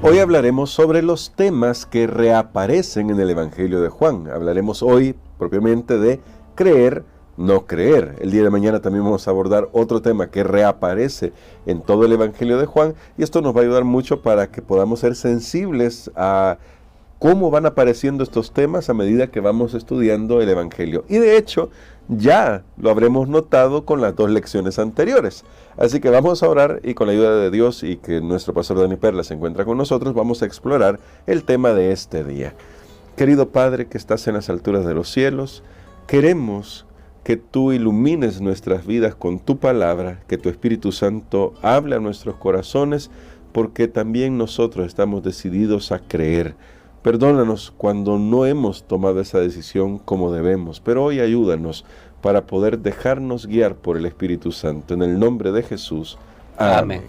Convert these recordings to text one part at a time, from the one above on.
Hoy hablaremos sobre los temas que reaparecen en el Evangelio de Juan. Hablaremos hoy propiamente de creer, no creer. El día de mañana también vamos a abordar otro tema que reaparece en todo el Evangelio de Juan, y esto nos va a ayudar mucho para que podamos ser sensibles a cómo van apareciendo estos temas a medida que vamos estudiando el Evangelio. Y de hecho, ya lo habremos notado con las dos lecciones anteriores. Así que vamos a orar y con la ayuda de Dios y que nuestro pastor Dani Perla se encuentra con nosotros, vamos a explorar el tema de este día. Querido Padre que estás en las alturas de los cielos, queremos que tú ilumines nuestras vidas con tu palabra, que tu Espíritu Santo hable a nuestros corazones, porque también nosotros estamos decididos a creer. Perdónanos cuando no hemos tomado esa decisión como debemos, pero hoy ayúdanos para poder dejarnos guiar por el Espíritu Santo. En el nombre de Jesús. Amén.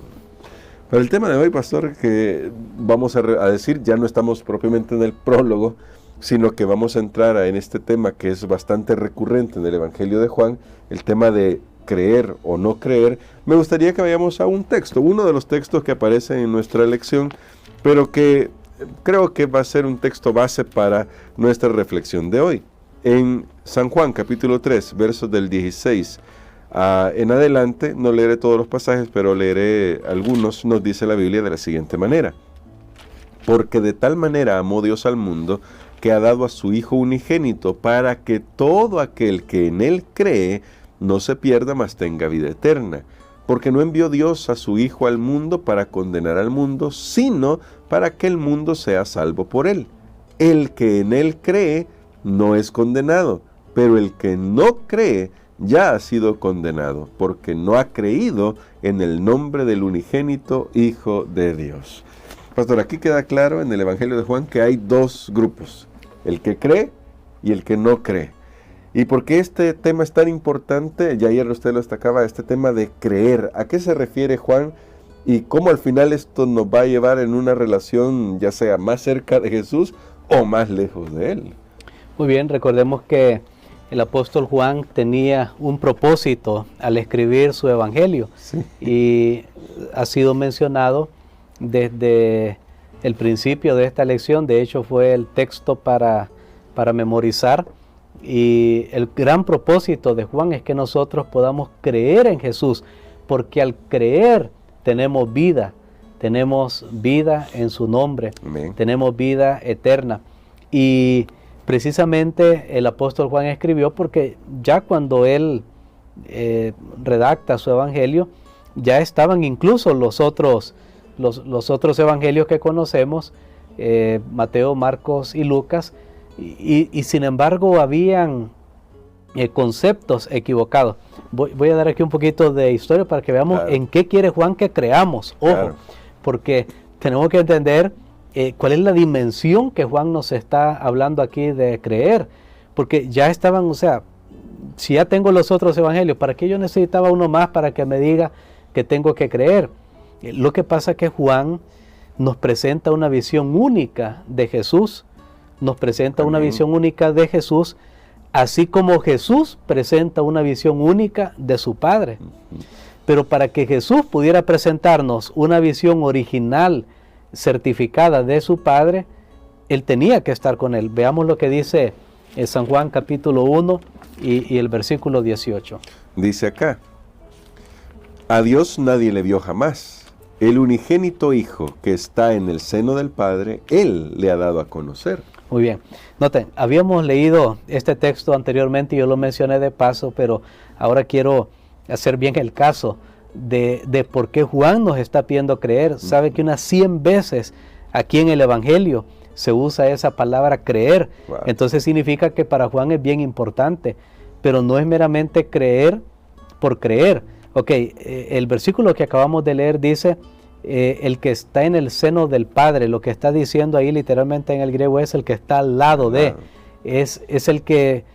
Para el tema de hoy, pastor, que vamos a decir, ya no estamos propiamente en el prólogo, sino que vamos a entrar en este tema que es bastante recurrente en el Evangelio de Juan, el tema de creer o no creer. Me gustaría que vayamos a un texto, uno de los textos que aparecen en nuestra lección, pero que creo que va a ser un texto base para nuestra reflexión de hoy. En San Juan capítulo 3, versos del 16 en adelante, no leeré todos los pasajes, pero leeré algunos. Nos dice la Biblia de la siguiente manera: porque de tal manera amó Dios al mundo, que ha dado a su Hijo unigénito, para que todo aquel que en él cree no se pierda, mas tenga vida eterna. Porque no envió Dios a su Hijo al mundo para condenar al mundo, sino para que el mundo sea salvo por él. El que en él cree no es condenado, pero el que no cree ya ha sido condenado, porque no ha creído en el nombre del unigénito Hijo de Dios. Pastor, aquí queda claro en el Evangelio de Juan que hay dos grupos, el que cree y el que no cree. ¿Y por qué este tema es tan importante? Ya ayer usted lo destacaba, este tema de creer. ¿A qué se refiere Juan? Y cómo al final esto nos va a llevar en una relación ya sea más cerca de Jesús o más lejos de él. Muy bien, recordemos que el apóstol Juan tenía un propósito al escribir su evangelio. Sí. Y ha sido mencionado desde el principio de esta lección. De hecho, fue el texto para memorizar. Y el gran propósito de Juan es que nosotros podamos creer en Jesús, porque al creer tenemos vida en su nombre. Amén. Tenemos vida eterna. Y precisamente el apóstol Juan escribió porque ya cuando él redacta su evangelio, ya estaban incluso los otros evangelios que conocemos, Mateo, Marcos y Lucas, y sin embargo habían conceptos equivocados. Voy a dar aquí un poquito de historia para que veamos en qué quiere Juan que creamos. Ojo, porque tenemos que entender cuál es la dimensión que Juan nos está hablando aquí de creer, porque ya estaban, o sea, si ya tengo los otros evangelios, ¿para qué yo necesitaba uno más para que me diga que tengo que creer? Lo que pasa es que Juan nos presenta una visión única de Jesús, así como Jesús presenta una visión única de su Padre. Pero para que Jesús pudiera presentarnos una visión original, certificada de su Padre, Él tenía que estar con Él. Veamos lo que dice San Juan capítulo 1 y el versículo 18. Dice acá: a Dios nadie le vio jamás. El unigénito Hijo que está en el seno del Padre, Él le ha dado a conocer. Muy bien. Noten, habíamos leído este texto anteriormente y yo lo mencioné de paso, pero ahora quiero hacer bien el caso de por qué Juan nos está pidiendo creer. Sabe que unas 100 veces aquí en el Evangelio se usa esa palabra creer. Wow. Entonces significa que para Juan es bien importante, pero no es meramente creer por creer. Ok, el versículo que acabamos de leer dice el que está en el seno del Padre. Lo que está diciendo ahí literalmente en el griego es el que está al lado de, es el que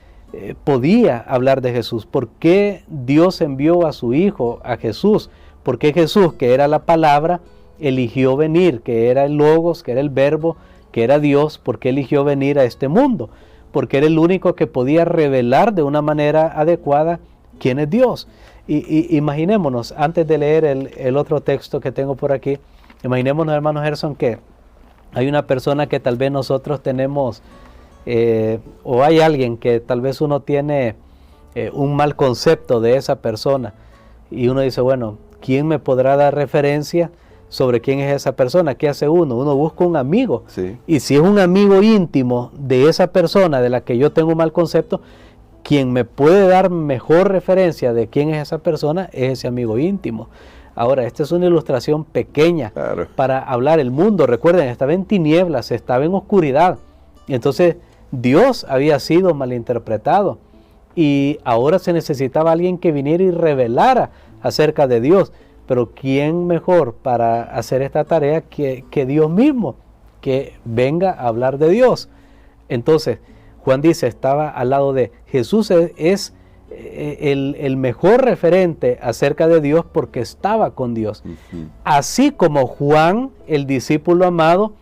podía hablar de Jesús. ¿Por qué Dios envió a su Hijo, a Jesús? Porque Jesús, que era la palabra, eligió venir, que era el Logos, que era el Verbo, que era Dios. ¿Por qué eligió venir a este mundo? Porque era el único que podía revelar de una manera adecuada quién es Dios. Y imaginémonos, antes de leer el otro texto que tengo por aquí, imaginémonos, hermano Gerson, que hay una persona que tal vez nosotros tenemos, o hay alguien que tal vez uno tiene un mal concepto de esa persona, y uno dice, bueno, ¿quién me podrá dar referencia sobre quién es esa persona? ¿Qué hace uno? Uno busca un amigo, Sí. y si es un amigo íntimo de esa persona de la que yo tengo un mal concepto, quien me puede dar mejor referencia de quién es esa persona es ese amigo íntimo. Ahora, esta es una ilustración pequeña Claro. para hablar. El mundo, recuerden, estaba en tinieblas, estaba en oscuridad. Y entonces Dios había sido malinterpretado. Y ahora se necesitaba alguien que viniera y revelara acerca de Dios. Pero ¿quién mejor para hacer esta tarea que Dios mismo? Que venga a hablar de Dios. Entonces, Juan dice, estaba al lado de Jesús, es el mejor referente acerca de Dios porque estaba con Dios. Ujú. Así como Juan, el discípulo amado,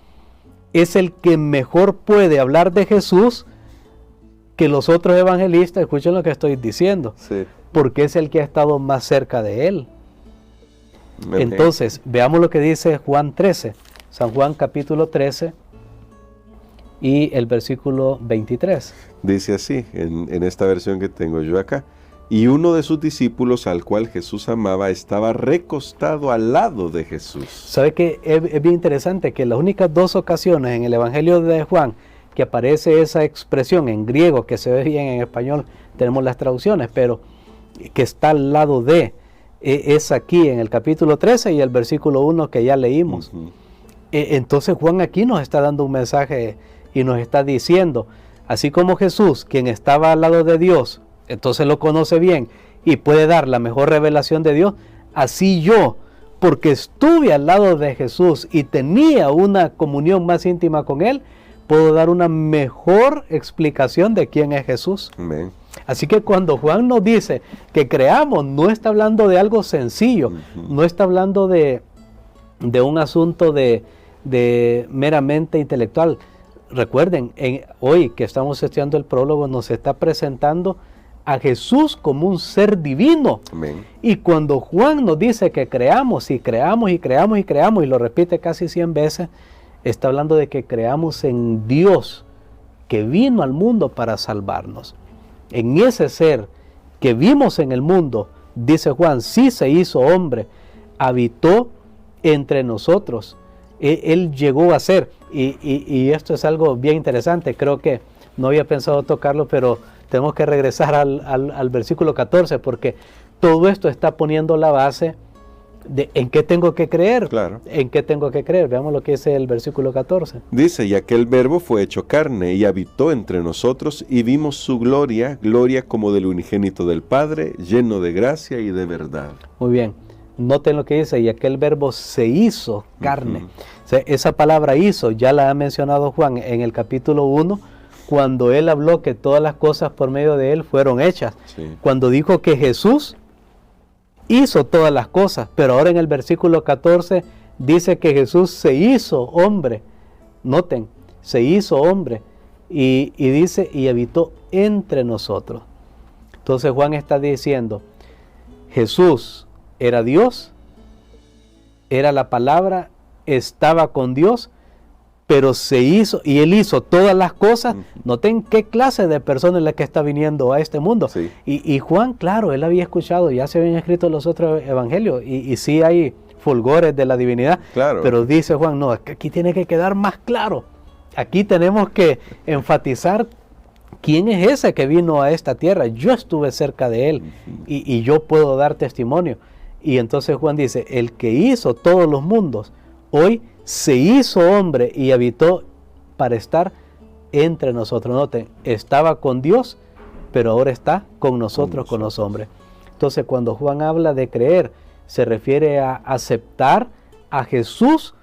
es el que mejor puede hablar de Jesús que los otros evangelistas. Escuchen lo que estoy diciendo, Sí. porque es el que ha estado más cerca de él. Amén. Entonces, veamos lo que dice Juan 13, San Juan capítulo 13 y el versículo 23. Dice así, en esta versión que tengo yo acá. Y uno de sus discípulos, al cual Jesús amaba, estaba recostado al lado de Jesús. ¿Sabe qué? Es bien interesante que las únicas dos ocasiones en el Evangelio de Juan que aparece esa expresión en griego, que se ve bien en español, tenemos las traducciones, pero que está al lado de, es aquí en el capítulo 13 y el versículo 1 que ya leímos. Ujú. Entonces Juan aquí nos está dando un mensaje y nos está diciendo, así como Jesús, quien estaba al lado de Dios, entonces lo conoce bien y puede dar la mejor revelación de Dios, así yo, porque estuve al lado de Jesús y tenía una comunión más íntima con Él, puedo dar una mejor explicación de quién es Jesús. Amén. Así que cuando Juan nos dice que creamos, no está hablando de algo sencillo, Ujú. no está hablando de un asunto de meramente intelectual. Recuerden, hoy que estamos estudiando el prólogo, nos está presentando a Jesús como un ser divino. Amén. Y cuando Juan nos dice que creamos y creamos y creamos y creamos, y lo repite casi 100 veces, está hablando de que creamos en Dios, que vino al mundo para salvarnos. En ese ser que vimos en el mundo, dice Juan, sí se hizo hombre, habitó entre nosotros. Él llegó a ser, y esto es algo bien interesante, creo que no había pensado tocarlo, pero tenemos que regresar al versículo 14, porque todo esto está poniendo la base de en qué tengo que creer. Claro. En qué tengo que creer. Veamos lo que dice el versículo 14. Dice, y aquel verbo fue hecho carne y habitó entre nosotros y vimos su gloria, gloria como del unigénito del Padre, lleno de gracia y de verdad. Muy bien. Noten lo que dice, y aquel verbo se hizo carne. Ujú. O sea, esa palabra hizo ya la ha mencionado Juan en el capítulo 1, cuando él habló que todas las cosas por medio de él fueron hechas. Sí. Cuando dijo que Jesús hizo todas las cosas, pero ahora en el versículo 14 dice que Jesús se hizo hombre. Noten, se hizo hombre y dice, y habitó entre nosotros. Entonces Juan está diciendo, Jesús era Dios, era la palabra, estaba con Dios, pero se hizo, y Él hizo todas las cosas. Noten qué clase de persona es la que está viniendo a este mundo. Sí. Y Juan, claro, él había escuchado, ya se habían escrito los otros evangelios, y sí hay fulgores de la divinidad, Claro. pero dice Juan, no, aquí tiene que quedar más claro. Aquí tenemos que enfatizar quién es ese que vino a esta tierra. Yo estuve cerca de él y yo puedo dar testimonio. Y entonces Juan dice, el que hizo todos los mundos, hoy se hizo hombre y habitó para estar entre nosotros. Noten, estaba con Dios, pero ahora está con nosotros, con los hombres. Entonces cuando Juan habla de creer, se refiere a aceptar a Jesús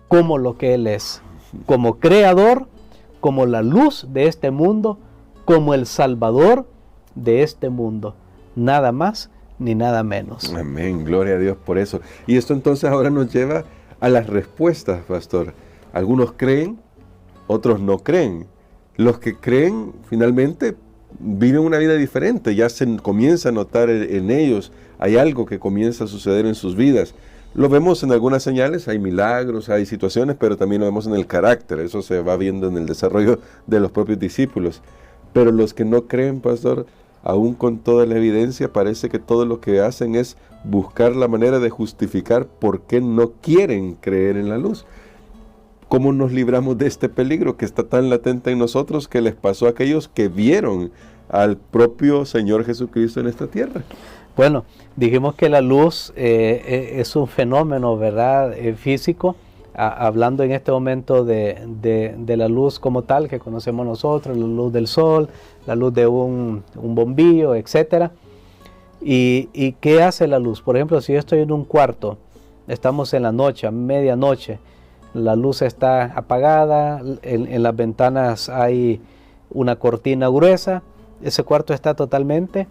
como lo que Él es, como creador, como la luz de este mundo, como el salvador de este mundo. Nada más ni nada menos. Amén, gloria a Dios por eso. Y esto entonces ahora nos lleva a las respuestas, pastor. Algunos creen, otros no creen. Los que creen finalmente viven una vida diferente, ya se comienza a notar en ellos, hay algo que comienza a suceder en sus vidas. Lo vemos en algunas señales, hay milagros, hay situaciones, pero también lo vemos en el carácter, eso se va viendo en el desarrollo de los propios discípulos. Pero los que no creen, pastor, aún con toda la evidencia, parece que todo lo que hacen es buscar la manera de justificar por qué no quieren creer en la luz. ¿Cómo nos libramos de este peligro que está tan latente en nosotros que les pasó a aquellos que vieron al propio Señor Jesucristo en esta tierra? Bueno, dijimos que la luz es un fenómeno, ¿verdad? Físico, hablando en este momento de la luz como tal que conocemos nosotros, la luz del sol, la luz de un bombillo, etc. ¿Y qué hace la luz? Por ejemplo, si yo estoy en un cuarto, estamos en la noche, a medianoche, la luz está apagada, en las ventanas hay una cortina gruesa, ese cuarto está totalmente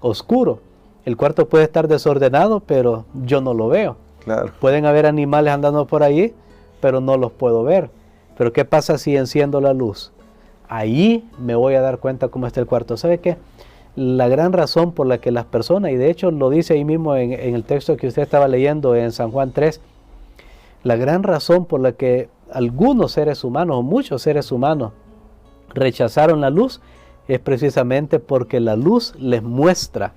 oscuro. El cuarto puede estar desordenado, pero yo no lo veo. Claro. Pueden haber animales andando por ahí, pero no los puedo ver. Pero ¿qué pasa si enciendo la luz? Ahí me voy a dar cuenta cómo está el cuarto. ¿Sabe qué? La gran razón por la que las personas, y de hecho lo dice ahí mismo en el texto que usted estaba leyendo en San Juan 3, la gran razón por la que algunos seres humanos, o muchos seres humanos, rechazaron la luz, es precisamente porque la luz les muestra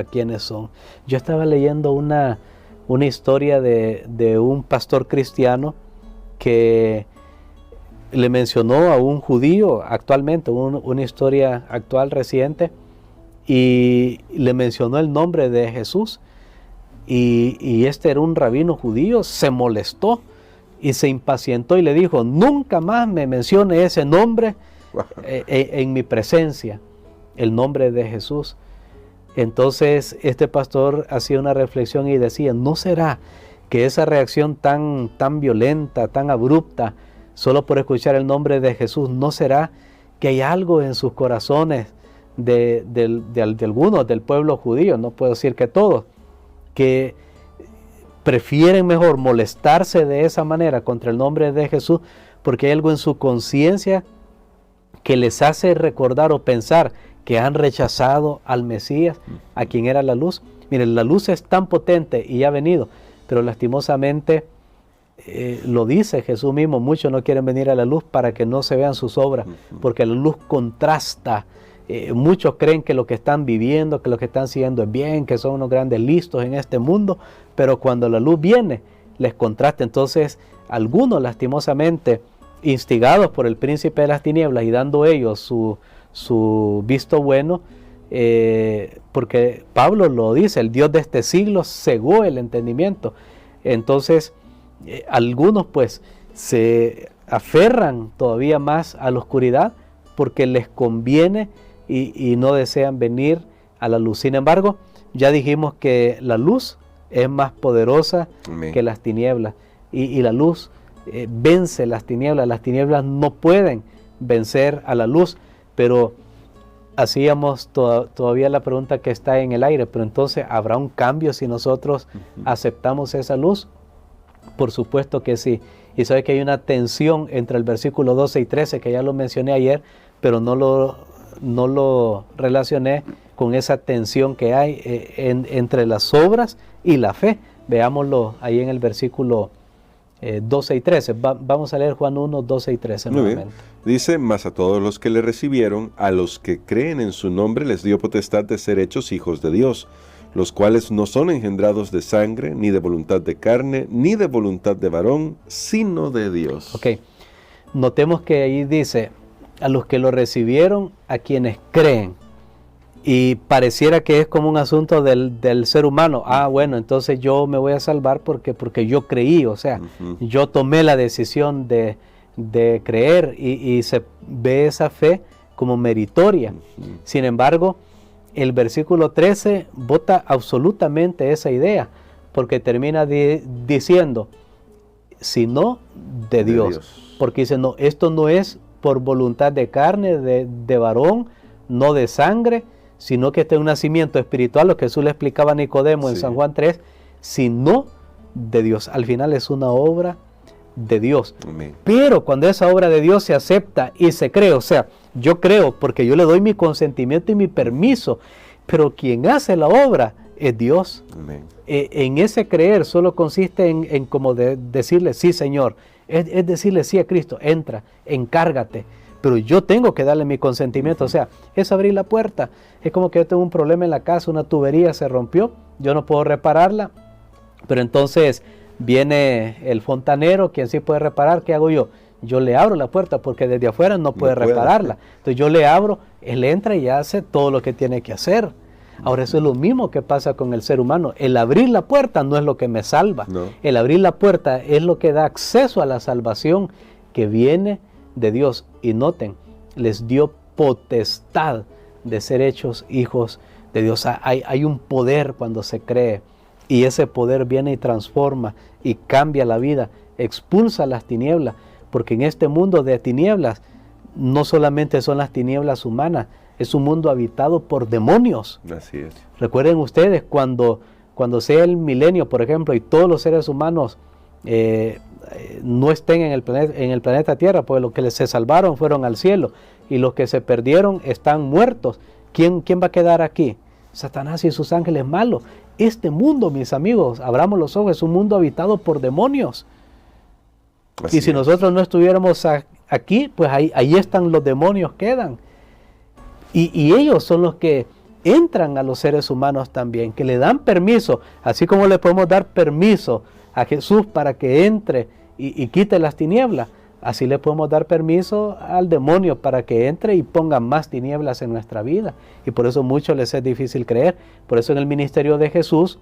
quiénes son. Yo estaba leyendo una historia de un pastor cristiano que le mencionó a un judío actualmente, una historia actual reciente, y le mencionó el nombre de Jesús, y este era un rabino judío, se molestó y se impacientó y le dijo: nunca más me mencione ese nombre en mi presencia, el nombre de Jesús. Entonces este pastor hacía una reflexión y decía: ¿no será que esa reacción tan violenta, tan abrupta, solo por escuchar el nombre de Jesús, no será que hay algo en sus corazones de algunos del pueblo judío, no puedo decir que todos, que prefieren mejor molestarse de esa manera contra el nombre de Jesús porque hay algo en su conciencia que les hace recordar o pensar que han rechazado al Mesías, a quien era la luz? Miren, la luz es tan potente y ha venido, pero lastimosamente lo dice Jesús mismo: muchos no quieren venir a la luz para que no se vean sus obras, porque la luz contrasta. Muchos creen que lo que están viviendo, que lo que están siguiendo es bien, que son unos grandes listos en este mundo, pero cuando la luz viene, les contrasta. Entonces, algunos lastimosamente, instigados por el príncipe de las tinieblas y dando ellos su visto bueno, porque Pablo lo dice: el Dios de este siglo cegó el entendimiento. Entonces, algunos pues se aferran todavía más a la oscuridad porque les conviene y no desean venir a la luz. Sin embargo, ya dijimos que la luz es más poderosa que las tinieblas, y la luz vence las tinieblas no pueden vencer a la luz. Pero hacíamos todavía la pregunta que está en el aire: pero entonces, ¿habrá un cambio si nosotros aceptamos esa luz? Por supuesto que sí. Y sabe que hay una tensión entre el versículo 12 y 13, que ya lo mencioné ayer, pero no lo relacioné con esa tensión que hay entre las obras y la fe. Veámoslo ahí en el versículo 12 y 13. Vamos a leer Juan 1, 12 y 13 nuevamente. Dice: mas a todos los que le recibieron, a los que creen en su nombre, les dio potestad de ser hechos hijos de Dios, los cuales no son engendrados de sangre, ni de voluntad de carne, ni de voluntad de varón, sino de Dios. Ok, notemos que ahí dice: a los que lo recibieron, a quienes creen. Y pareciera que es como un asunto del ser humano. Bueno, entonces yo me voy a salvar porque yo creí, o sea, yo tomé la decisión de creer, y se ve esa fe como meritoria. Sin embargo, el versículo 13 bota absolutamente esa idea, porque termina diciendo: sino de Dios. Porque dice: no, esto no es por voluntad de carne, de varón, no de sangre, sino que este es un nacimiento espiritual, lo que Jesús le explicaba a Nicodemo en San Juan 3, sino de Dios. Al final es una obra de Dios. Amén. Pero cuando esa obra de Dios se acepta y se cree, o sea, yo creo porque yo le doy mi consentimiento y mi permiso, pero quien hace la obra es Dios. Amén. En ese creer solo consiste en como decirle sí, Señor, es decirle sí a Cristo, entra, encárgate, pero yo tengo que darle mi consentimiento. O sea, es abrir la puerta. Es como que yo tengo un problema en la casa, una tubería se rompió, yo no puedo repararla, pero entonces viene el fontanero, quien sí puede reparar. ¿Qué hago yo? Yo le abro la puerta porque desde afuera no puede repararla. Entonces yo le abro, él entra y hace todo lo que tiene que hacer. Ahora eso es lo mismo que pasa con el ser humano. El abrir la puerta no es lo que me salva. No. El abrir la puerta es lo que da acceso a la salvación que viene de Dios. Y noten, les dio potestad de ser hechos hijos de Dios. Hay un poder cuando se cree, y ese poder viene y transforma y cambia la vida, expulsa las tinieblas, porque en este mundo de tinieblas no solamente son las tinieblas humanas, es un mundo habitado por demonios. Así es. Recuerden ustedes cuando sea el milenio, por ejemplo, y todos los seres humanos no estén en el planeta Tierra, pues los que se salvaron fueron al cielo y los que se perdieron están muertos. ¿Quién va a quedar aquí? Satanás y sus ángeles malos. Este mundo, mis amigos, abramos los ojos, es un mundo habitado por demonios. Así y si es. nosotros no estuviéramos aquí, pues ahí están los demonios, quedan. Y ellos son los que entran a los seres humanos también, que le dan permiso, así como le podemos dar permiso a Jesús para que entre y quite las tinieblas, así le podemos dar permiso al demonio para que entre y ponga más tinieblas en nuestra vida. Y por eso muchos les es difícil creer. Por eso en el ministerio de Jesús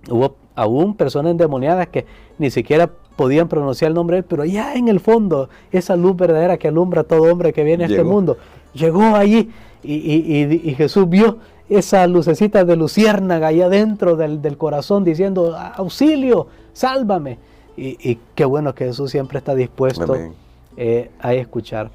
hubo aún personas endemoniadas que ni siquiera podían pronunciar el nombre de él, pero allá en el fondo, esa luz verdadera que alumbra a todo hombre que viene a este mundo, llegó allí y Jesús vio esa lucecita de luciérnaga allá dentro del corazón diciendo, auxilio, sálvame. Y qué bueno que Jesús siempre está dispuesto a escuchar.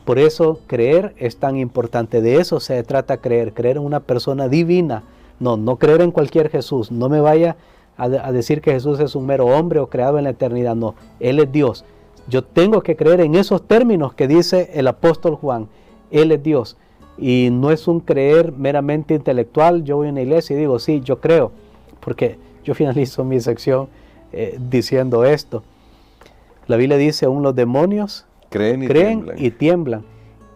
Por eso creer es tan importante. De eso se trata creer en una persona divina. No creer en cualquier Jesús. No me vaya a decir que Jesús es un mero hombre o creado en la eternidad. No, Él es Dios. Yo tengo que creer en esos términos que dice el apóstol Juan. Él es Dios. Y no es un creer meramente intelectual. Yo voy a una iglesia y digo, sí, yo creo. Porque yo finalizo mi sección diciendo esto. La Biblia dice, aún los demonios creen y tiemblan.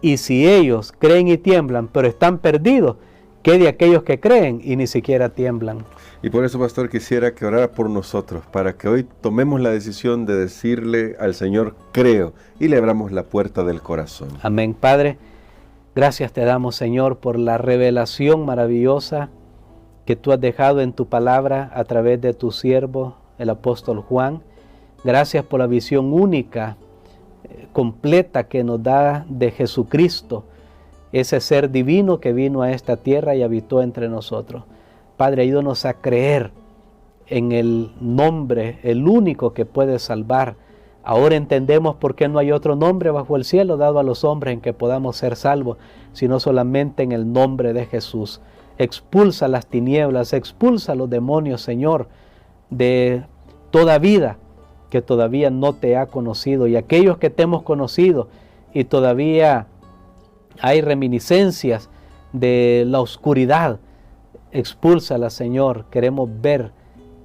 Y si ellos creen y tiemblan, pero están perdidos, ¿qué de aquellos que creen y ni siquiera tiemblan? Y por eso, pastor, quisiera que orara por nosotros, para que hoy tomemos la decisión de decirle al Señor, creo, y le abramos la puerta del corazón. Amén. Padre, gracias te damos, Señor, por la revelación maravillosa que tú has dejado en tu palabra a través de tu siervo, el apóstol Juan. Gracias por la visión única, completa que nos da de Jesucristo, ese ser divino que vino a esta tierra y habitó entre nosotros. Padre, ayúdanos a creer en el nombre, el único que puede salvar. Ahora entendemos por qué no hay otro nombre bajo el cielo dado a los hombres en que podamos ser salvos, sino solamente en el nombre de Jesús. Expulsa las tinieblas, expulsa los demonios, Señor, de toda vida que todavía no te ha conocido, y aquellos que te hemos conocido y todavía hay reminiscencias de la oscuridad, expúlsala, Señor. Queremos ver,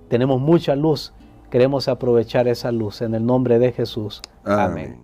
tenemos mucha luz, queremos aprovechar esa luz en el nombre de Jesús. Amén.